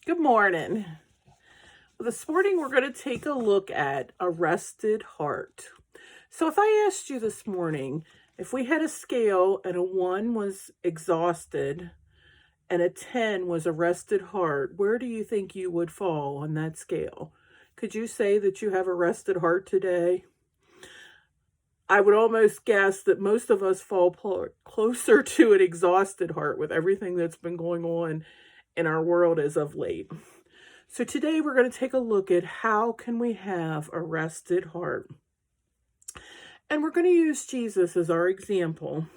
Good morning. Well, this morning we're going to take a look at a rested heart. So, if I asked you this morning, if we had a scale and a 1 was exhausted and a 10 was a rested heart, where do you think you would fall on that scale? Could you say that you have a rested heart today? I would almost guess that most of us fall closer to an exhausted heart with everything that's been going on in our world as of late. So today we're going to take a look at how can we have a rested heart. And we're going to use Jesus as our example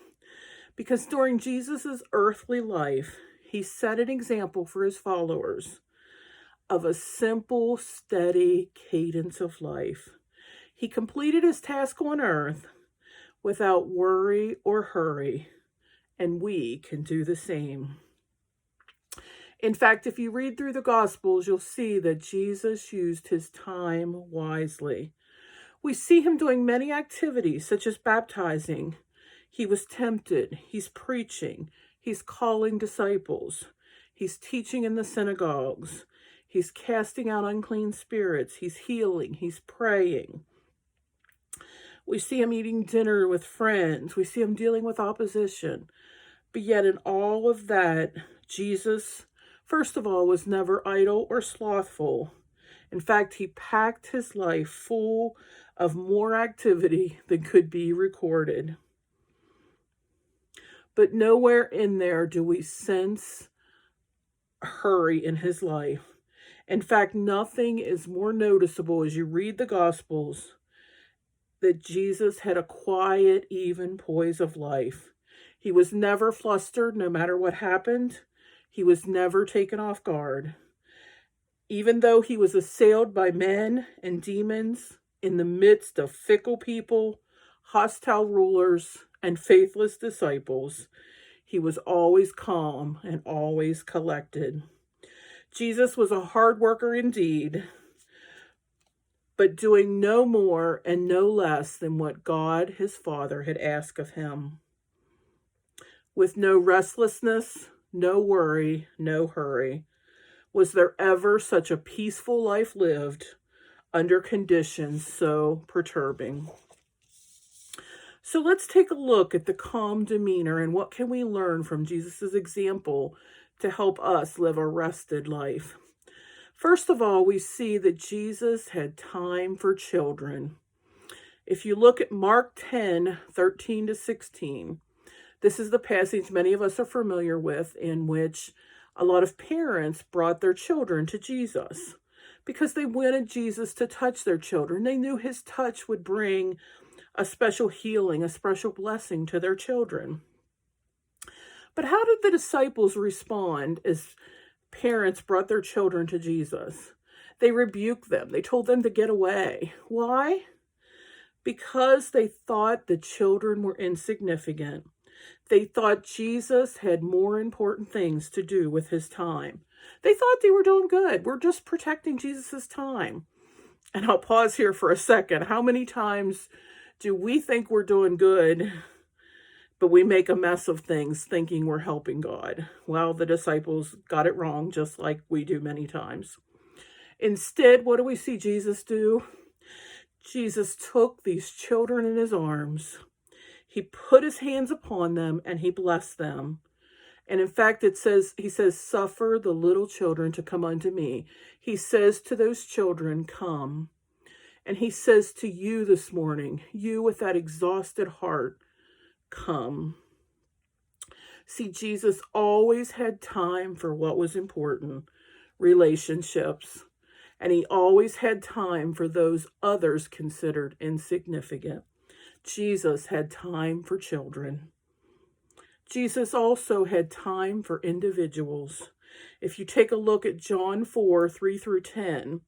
because during Jesus's earthly life, he set an example for his followers of a simple, steady cadence of life. He completed his task on earth without worry or hurry, and we can do the same. In fact, if you read through the Gospels, you'll see that Jesus used his time wisely. We see him doing many activities, such as baptizing. He was tempted. He's preaching. He's calling disciples. He's teaching in the synagogues. He's casting out unclean spirits. He's healing. He's praying. We see him eating dinner with friends. We see him dealing with opposition. But yet in all of that, Jesus, first of all, was never idle or slothful. In fact, he packed his life full of more activity than could be recorded. But nowhere in there do we sense hurry in his life. In fact, nothing is more noticeable as you read the Gospels that Jesus had a quiet, even poise of life. He was never flustered no matter what happened. He was never taken off guard. Even though he was assailed by men and demons in the midst of fickle people, hostile rulers, and faithless disciples, he was always calm and always collected. Jesus was a hard worker indeed, but doing no more and no less than what God, his Father, had asked of him. With no restlessness, no worry, no hurry, was there ever such a peaceful life lived under conditions so perturbing? So let's take a look at the calm demeanor and what can we learn from Jesus' example to help us live a rested life. First of all, we see that Jesus had time for children. If you look at Mark 10:13-16, this is the passage many of us are familiar with in which a lot of parents brought their children to Jesus because they wanted Jesus to touch their children. They knew his touch would bring a special healing, a special blessing to their children. But how did the disciples respond as parents brought their children to Jesus? They rebuked them. They told them to get away. Why? Because they thought the children were insignificant. They thought Jesus had more important things to do with his time. They thought they were doing good. We're just protecting Jesus's time. And I'll pause here for a second. How many times do we think we're doing good, but we make a mess of things thinking we're helping God? Well, the disciples got it wrong, just like we do many times. Instead, what do we see Jesus do? Jesus took these children in his arms. He put his hands upon them and he blessed them. And in fact, he says, suffer the little children to come unto me. He says to those children, come. And he says to you this morning, you with that exhausted heart, come. See, Jesus always had time for what was important, relationships. And he always had time for those others considered insignificant. Jesus had time for children. Jesus also had time for individuals. If you take a look at John 4:3-10,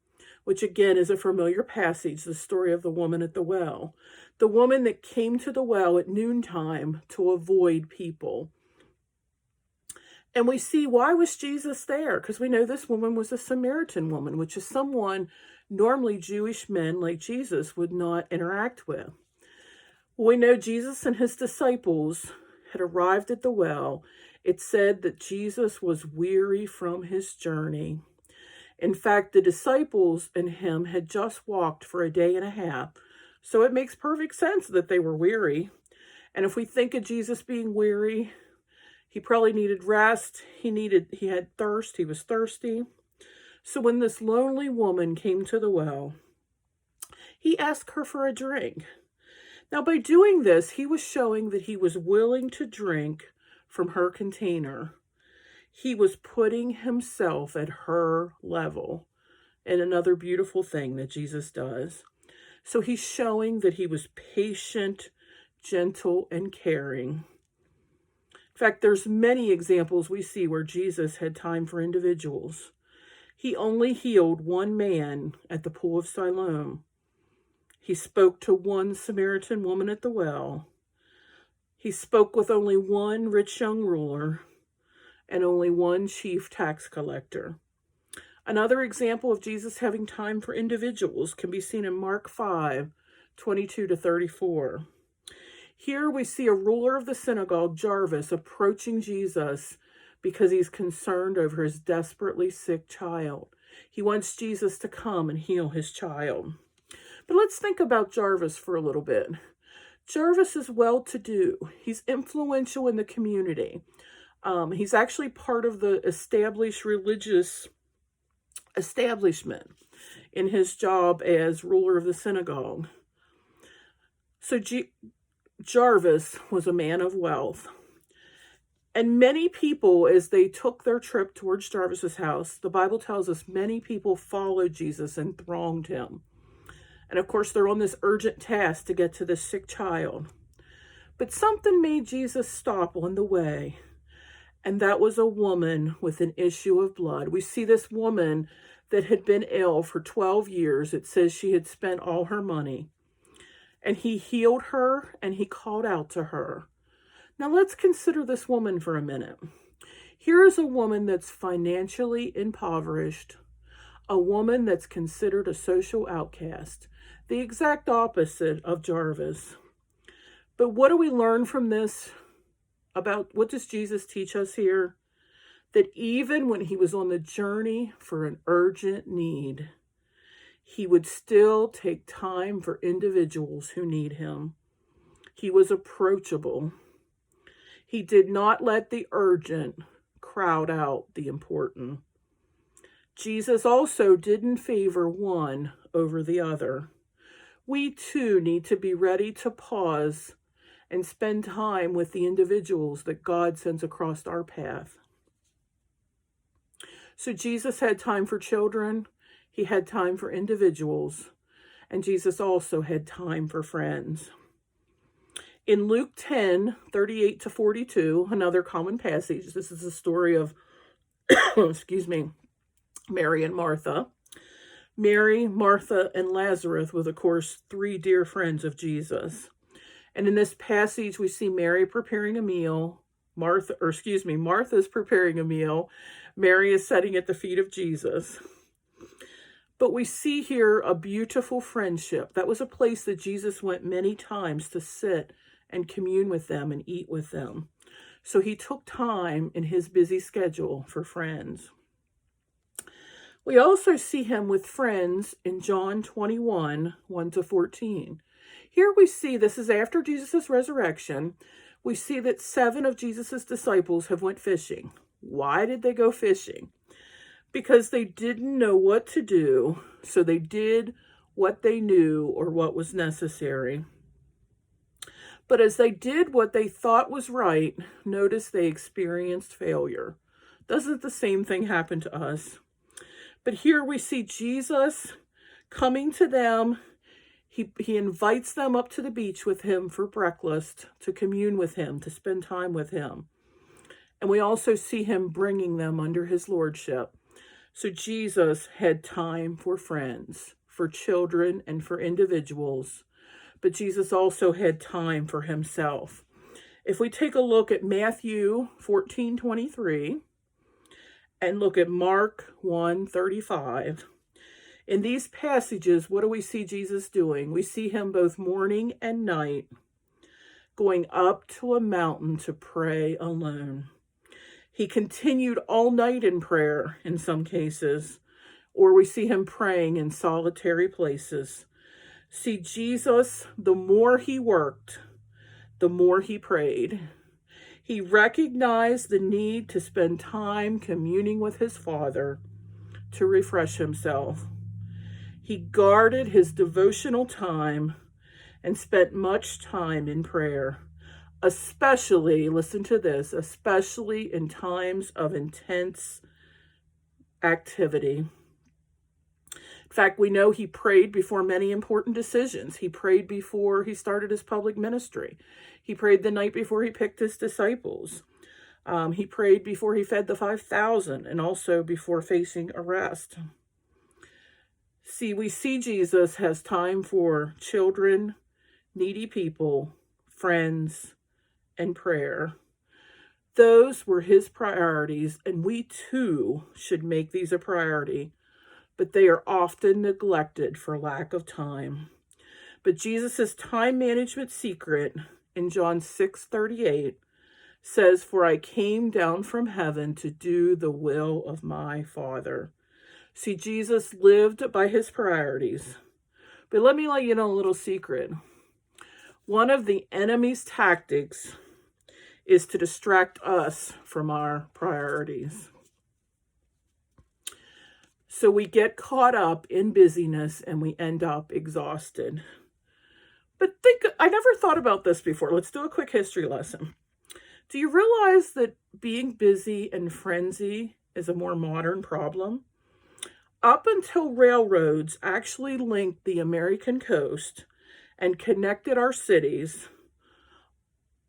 which again is a familiar passage, the story of the woman at the well, the woman that came to the well at noontime to avoid people. And we see, why was Jesus there? Because we know this woman was a Samaritan woman, which is someone normally Jewish men like Jesus would not interact with. We know Jesus and his disciples had arrived at the well. It said that Jesus was weary from his journey. In fact, the disciples and him had just walked for a day and a half, so it makes perfect sense that they were weary. And if we think of Jesus being weary, he probably needed rest. He had thirst. He was thirsty. So when this lonely woman came to the well, he asked her for a drink. Now, by doing this, he was showing that he was willing to drink from her container. He was putting himself at her level. And another beautiful thing that Jesus does. So he's showing that he was patient, gentle, and caring. In fact, there's many examples we see where Jesus had time for individuals. He only healed one man at the pool of Siloam. He spoke to one Samaritan woman at the well. He spoke with only one rich young ruler and only one chief tax collector. Another example of Jesus having time for individuals can be seen in Mark 5:22-34. Here we see a ruler of the synagogue, Jairus, approaching Jesus because he's concerned over his desperately sick child. He wants Jesus to come and heal his child. But let's think about Jairus for a little bit. Jairus is well-to-do. He's influential in the community. He's actually part of the established religious establishment in his job as ruler of the synagogue. So Jairus was a man of wealth. And many people, as they took their trip towards Jairus' house, the Bible tells us many people followed Jesus and thronged him. And of course, they're on this urgent task to get to this sick child. But something made Jesus stop on the way. And that was a woman with an issue of blood. We see this woman that had been ill for 12 years. It says she had spent all her money. And he healed her and he called out to her. Now let's consider this woman for a minute. Here is a woman that's financially impoverished, a woman that's considered a social outcast, the exact opposite of Jairus. But what do we learn from this? About what does Jesus teach us here? That even when he was on the journey for an urgent need, he would still take time for individuals who need him. He was approachable. He did not let the urgent crowd out the important. Jesus also didn't favor one over the other. We too need to be ready to pause and spend time with the individuals that God sends across our path. So Jesus had time for children, he had time for individuals, and Jesus also had time for friends. In Luke 10:38-42, another common passage, this is the story of, Mary and Martha. Mary, Martha, and Lazarus were, of course, three dear friends of Jesus. And in this passage, we see Mary preparing a meal. Martha's preparing a meal. Mary is sitting at the feet of Jesus. But we see here a beautiful friendship. That was a place that Jesus went many times to sit and commune with them and eat with them. So he took time in his busy schedule for friends. We also see him with friends in John 21:1-14. Here we see, this is after Jesus' resurrection, we see that 7 of Jesus' disciples have went fishing. Why did they go fishing? Because they didn't know what to do, so they did what they knew or what was necessary. But as they did what they thought was right, notice they experienced failure. Doesn't the same thing happen to us? But here we see Jesus coming to them. He invites them up to the beach with him for breakfast, to commune with him, to spend time with him. And we also see him bringing them under his lordship. So Jesus had time for friends, for children, and for individuals. But Jesus also had time for himself. If we take a look at Matthew 14:23 and look at Mark 1:35, in these passages, what do we see Jesus doing? We see him both morning and night going up to a mountain to pray alone. He continued all night in prayer in some cases, or we see him praying in solitary places. See, Jesus, the more he worked, the more he prayed. He recognized the need to spend time communing with his Father to refresh himself. He guarded his devotional time and spent much time in prayer, especially, listen to this, especially in times of intense activity. In fact, we know he prayed before many important decisions. He prayed before he started his public ministry. He prayed the night before he picked his disciples. He prayed before he fed the 5,000 and also before facing arrest. See, we see Jesus has time for children, needy people, friends, and prayer. Those were his priorities, and we too should make these a priority, but they are often neglected for lack of time. But Jesus' time management secret in John 6:38 says, "For I came down from heaven to do the will of my Father." See, Jesus lived by his priorities. But let me let you know a little secret. One of the enemy's tactics is to distract us from our priorities. So we get caught up in busyness and we end up exhausted. But I never thought about this before. Let's do a quick history lesson. Do you realize that being busy and frenzy is a more modern problem? Up until railroads actually linked the American coast and connected our cities,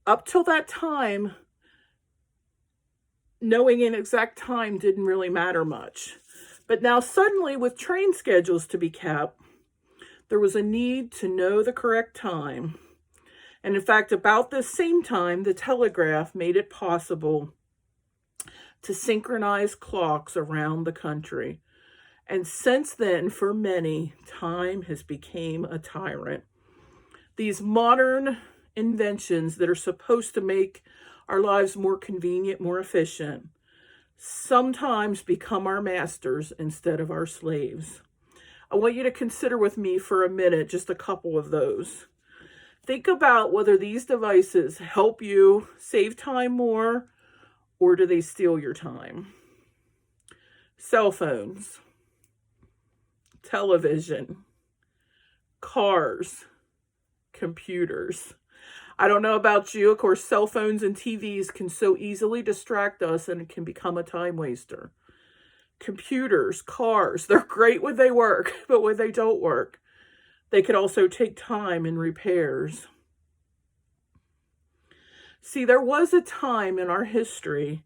up till that time, knowing an exact time didn't really matter much. But now suddenly, with train schedules to be kept, there was a need to know the correct time. And in fact, about this same time, the telegraph made it possible to synchronize clocks around the country. And since then, for many, time has become a tyrant. These modern inventions that are supposed to make our lives more convenient, more efficient, sometimes become our masters instead of our slaves. I want you to consider with me for a minute just a couple of those. Think about whether these devices help you save time more, or do they steal your time? Cell phones, television, cars, computers. I don't know about you. Of course, cell phones and TVs can so easily distract us, and it can become a time waster. Computers, cars, they're great when they work, but when they don't work, they could also take time in repairs. See, there was a time in our history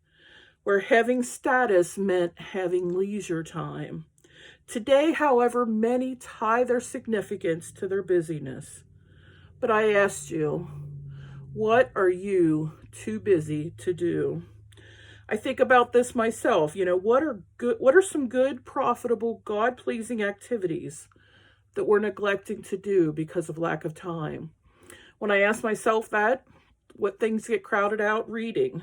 where having status meant having leisure time. Today, however, many tie their significance to their busyness. But I asked you, what are you too busy to do? I think about this myself. What are some good, profitable, God-pleasing activities that we're neglecting to do because of lack of time? When I ask myself that, what things get crowded out? Reading,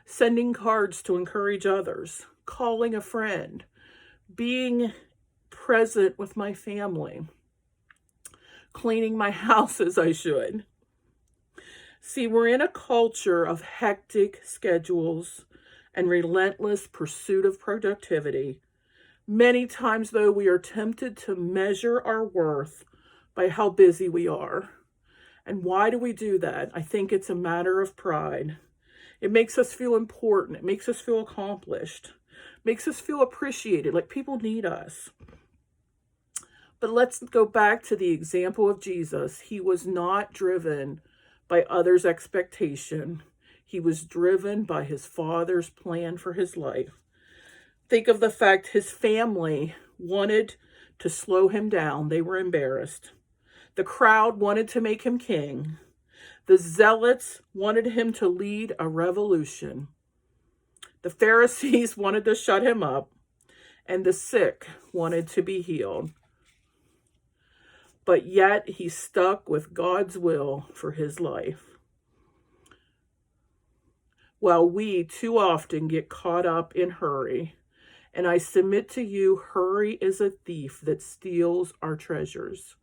sending cards to encourage others, calling a friend, being present with my family, cleaning my house as I should. See, we're in a culture of hectic schedules and relentless pursuit of productivity. Many times, though, we are tempted to measure our worth by how busy we are. And why do we do that? I think it's a matter of pride. It makes us feel important. It makes us feel accomplished. It makes us feel appreciated, like people need us. But let's go back to the example of Jesus. He was not driven by others' expectation. He was driven by his Father's plan for his life. Think of the fact his family wanted to slow him down. They were embarrassed. The crowd wanted to make him king. The zealots wanted him to lead a revolution. The Pharisees wanted to shut him up, and the sick wanted to be healed. But yet he stuck with God's will for his life. While we too often get caught up in hurry And I submit to you, hurry is a thief that steals our treasures.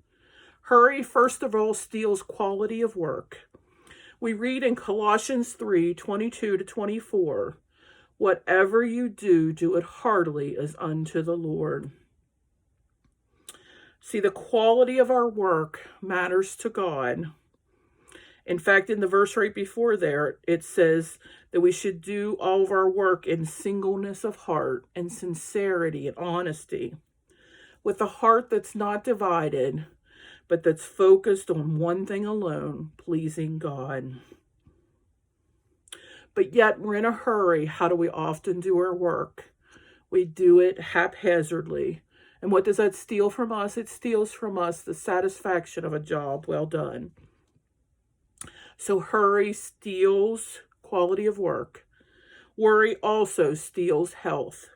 Hurry, first of all, steals quality of work. We read in Colossians 3:22-24, whatever you do, do it heartily as unto the Lord. See, the quality of our work matters to God. In fact, in the verse right before there, it says that we should do all of our work in singleness of heart and sincerity and honesty, with a heart that's not divided, but that's focused on one thing alone, pleasing God. But yet we're in a hurry. How do we often do our work? We do it haphazardly. And what does that steal from us? It steals from us the satisfaction of a job well done. So hurry steals quality of work. Worry also steals health.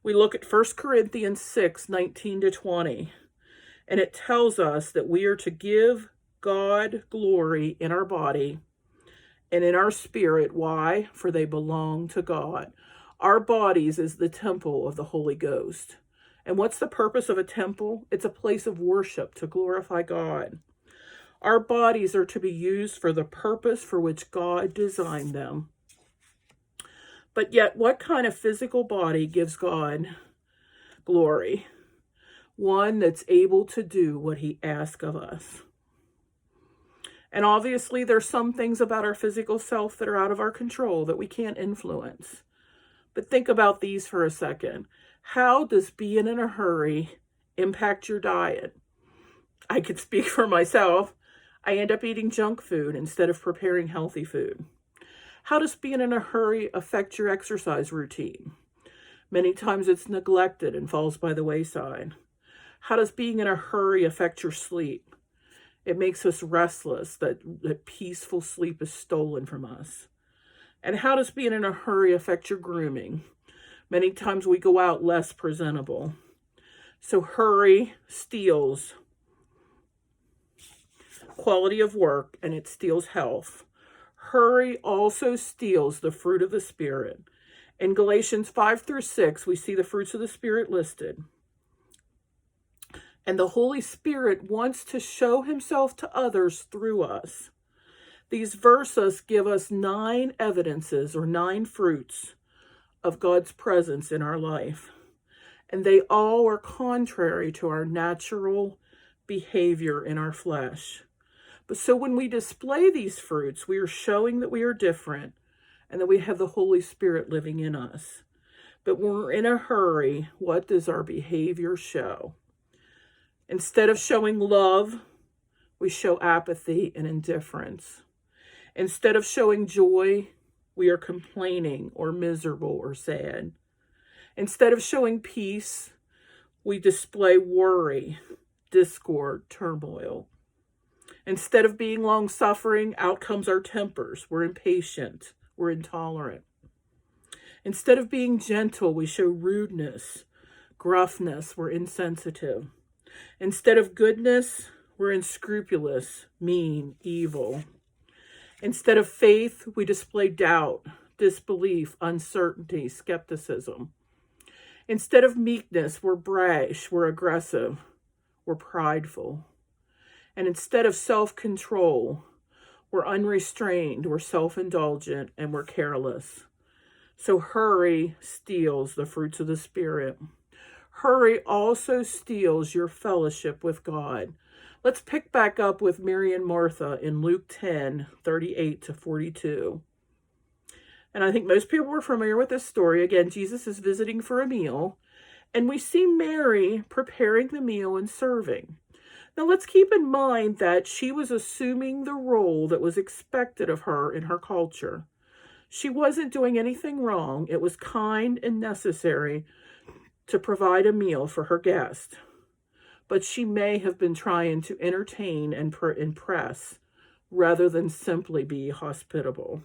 We look at 1 Corinthians 6:19-20, and it tells us that we are to give God glory in our body and in our spirit. Why? For they belong to God. Our bodies is the temple of the Holy Ghost. And what's the purpose of a temple? It's a place of worship to glorify God. Our bodies are to be used for the purpose for which God designed them. But yet, what kind of physical body gives God glory? One that's able to do what he asks of us. And obviously, there's some things about our physical self that are out of our control that we can't influence. But think about these for a second. How does being in a hurry impact your diet? I could speak for myself. I end up eating junk food instead of preparing healthy food. How does being in a hurry affect your exercise routine? Many times it's neglected and falls by the wayside. How does being in a hurry affect your sleep? It makes us restless, that peaceful sleep is stolen from us. And how does being in a hurry affect your grooming? Many times we go out less presentable. So hurry steals quality of work, and it steals health. Hurry also steals the fruit of the Spirit. In Galatians 5-6, we see the fruits of the Spirit listed. And the Holy Spirit wants to show himself to others through us. These verses give us 9 evidences or 9 fruits of God's presence in our life. And they all are contrary to our natural behavior in our flesh. But so when we display these fruits, we are showing that we are different and that we have the Holy Spirit living in us. But when we're in a hurry, what does our behavior show? Instead of showing love, we show apathy and indifference. Instead of showing joy, we are complaining or miserable or sad. Instead of showing peace, we display worry, discord, turmoil. Instead of being long-suffering, out comes our tempers. We're impatient. We're intolerant. Instead of being gentle, we show rudeness, gruffness. We're insensitive. Instead of goodness, we're unscrupulous, mean, evil. Instead of faith, we display doubt, disbelief, uncertainty, skepticism. Instead of meekness, we're brash, we're aggressive, we're prideful. And instead of self-control, we're unrestrained, we're self-indulgent, and we're careless. So hurry steals the fruits of the Spirit. Hurry also steals your fellowship with God. Let's pick back up with Mary and Martha in Luke 10:38-42. And I think most people are familiar with this story. Again, Jesus is visiting for a meal, and we see Mary preparing the meal and serving. Now, let's keep in mind that she was assuming the role that was expected of her in her culture. She wasn't doing anything wrong. It was kind and necessary to provide a meal for her guest. But she may have been trying to entertain and impress rather than simply be hospitable.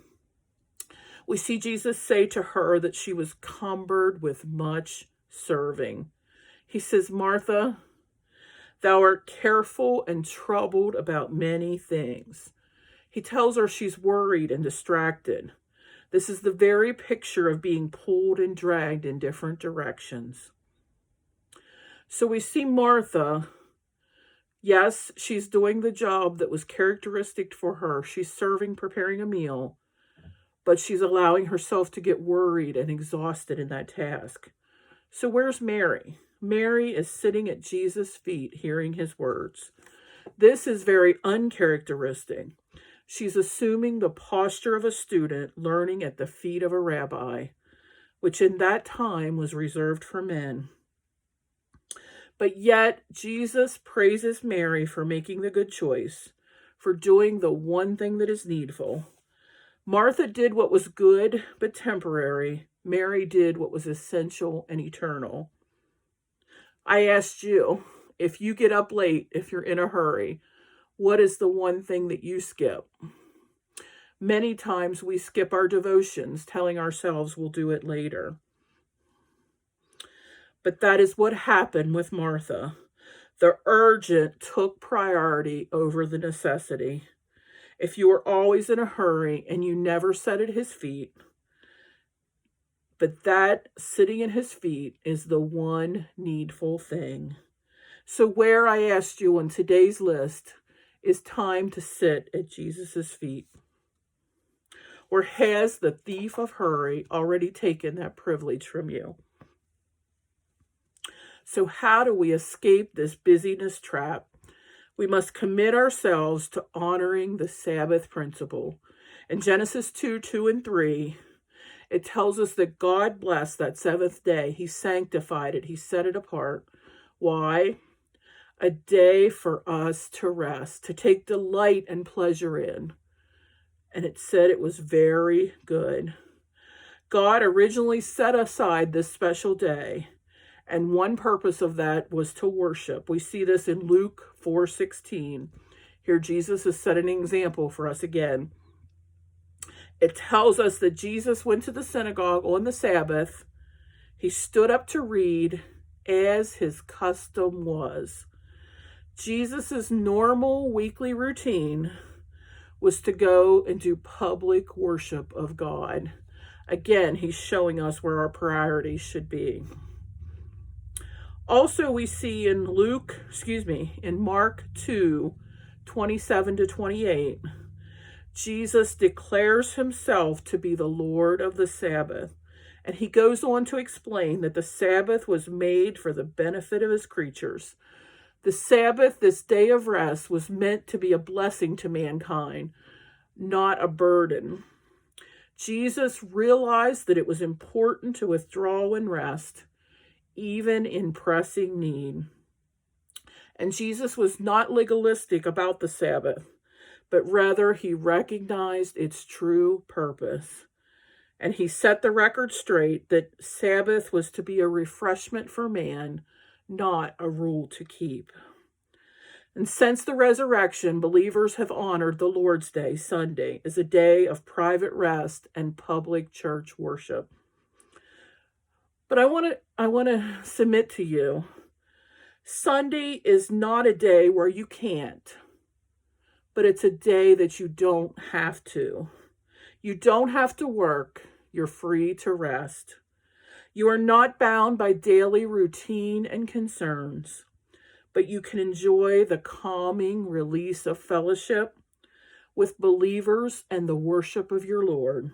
We see Jesus say to her that she was cumbered with much serving. He says, Martha, thou art careful and troubled about many things. He tells her she's worried and distracted. This is the very picture of being pulled and dragged in different directions. So we see Martha. Yes, she's doing the job that was characteristic for her. She's serving, preparing a meal, but she's allowing herself to get worried and exhausted in that task. So where's Mary? Mary is sitting at Jesus' feet, hearing his words. This is very uncharacteristic. She's assuming the posture of a student learning at the feet of a rabbi, which in that time was reserved for men. But yet, Jesus praises Mary for making the good choice, for doing the one thing that is needful. Martha did what was good but temporary. Mary did what was essential and eternal. I asked you, if you get up late, if you're in a hurry, what is the one thing that you skip? Many times we skip our devotions, telling ourselves we'll do it later. But that is what happened with Martha. The urgent took priority over the necessity. If you are always in a hurry and you never sat at his feet, but that sitting at his feet is the one needful thing. So where, I asked you on today's list, is time to sit at Jesus' feet? Or has the thief of hurry already taken that privilege from you? So how do we escape this busyness trap? We must commit ourselves to honoring the Sabbath principle. In Genesis 2 and 3, it tells us that God blessed that seventh day. He sanctified it. He set it apart. Why? A day for us to rest, to take delight and pleasure in. And it said it was very good. God originally set aside this special day, and one purpose of that was to worship. We see this in Luke 4:16. Here Jesus has set an example for us again. It tells us that Jesus went to the synagogue on the Sabbath. He stood up to read as his custom was. Jesus' normal weekly routine was to go and do public worship of God. Again, he's showing us where our priorities should be. Also, we see in in Mark 2:27-28, Jesus declares himself to be the Lord of the Sabbath. And he goes on to explain that the Sabbath was made for the benefit of his creatures. The Sabbath, this day of rest, was meant to be a blessing to mankind, not a burden. Jesus realized that it was important to withdraw and rest, even in pressing need. And Jesus was not legalistic about the Sabbath, but rather he recognized its true purpose. And he set the record straight that Sabbath was to be a refreshment for man, not a rule to keep. And since the resurrection, believers have honored the Lord's Day, Sunday, as a day of private rest and public church worship. But I want to submit to you, Sunday is not a day where you can't, but it's a day that you don't have to. You don't have to work. You're free to rest. You are not bound by daily routine and concerns, but you can enjoy the calming release of fellowship with believers and the worship of your Lord.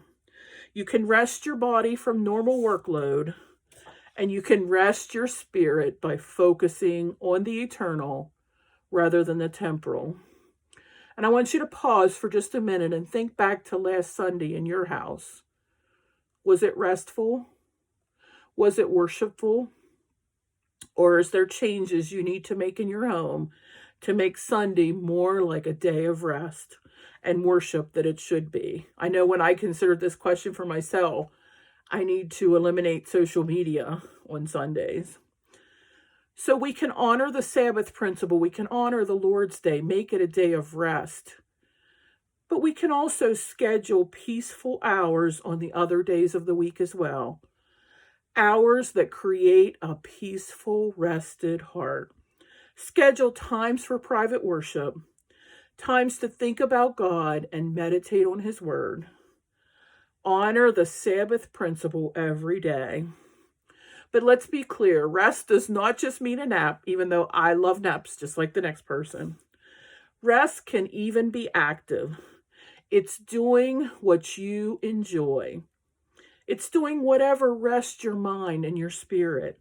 You can rest your body from normal workload, and you can rest your spirit by focusing on the eternal rather than the temporal. And I want you to pause for just a minute and think back to last Sunday in your house. Was it restful? Was it worshipful? Or is there changes you need to make in your home to make Sunday more like a day of rest and worship that it should be? I know when I considered this question for myself, I need to eliminate social media on Sundays. So we can honor the Sabbath principle. We can honor the Lord's Day, make it a day of rest. But we can also schedule peaceful hours on the other days of the week as well. Hours that create a peaceful, rested heart. Schedule times for private worship, times to think about God and meditate on his word. Honor the Sabbath principle every day. But let's be clear, rest does not just mean a nap, even though I love naps just like the next person. Rest can even be active. It's doing what you enjoy. It's doing whatever rests your mind and your spirit.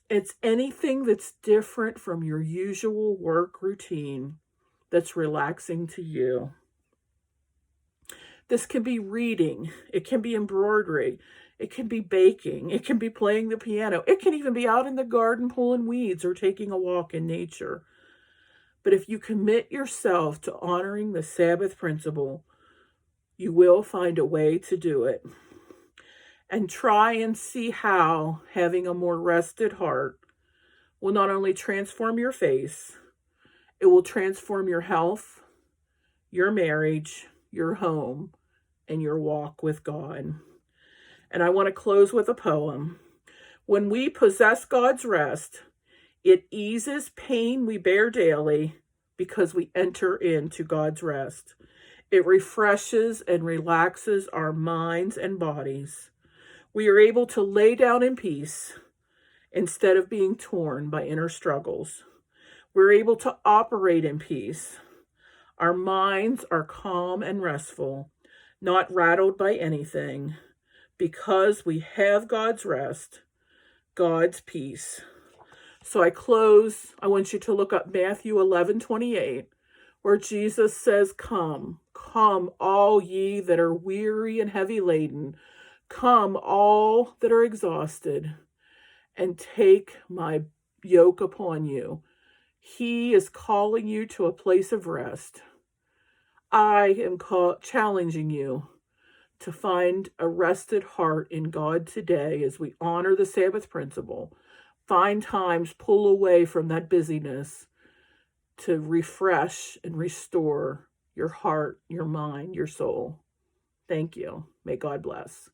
It's anything that's different from your usual work routine that's relaxing to you. This can be reading, it can be embroidery, it can be baking, it can be playing the piano, it can even be out in the garden pulling weeds or taking a walk in nature. But if you commit yourself to honoring the Sabbath principle, you will find a way to do it. And try and see how having a more rested heart will not only transform your face, it will transform your health, your marriage, your home, and your walk with God. And I want to close with a poem. When we possess God's rest, it eases pain we bear daily because we enter into God's rest. It refreshes and relaxes our minds and bodies. We are able to lay down in peace instead of being torn by inner struggles. We're able to operate in peace. Our minds are calm and restful, not rattled by anything, because we have God's rest, God's peace. So I want you to look up Matthew 11:28, where Jesus says, Come, all ye that are weary and heavy laden, come, all that are exhausted, and take my yoke upon you. He is calling you to a place of rest. I am challenging you to find a rested heart in God today as we honor the Sabbath principle. Find times, pull away from that busyness to refresh and restore your heart, your mind, your soul. Thank you. May God bless.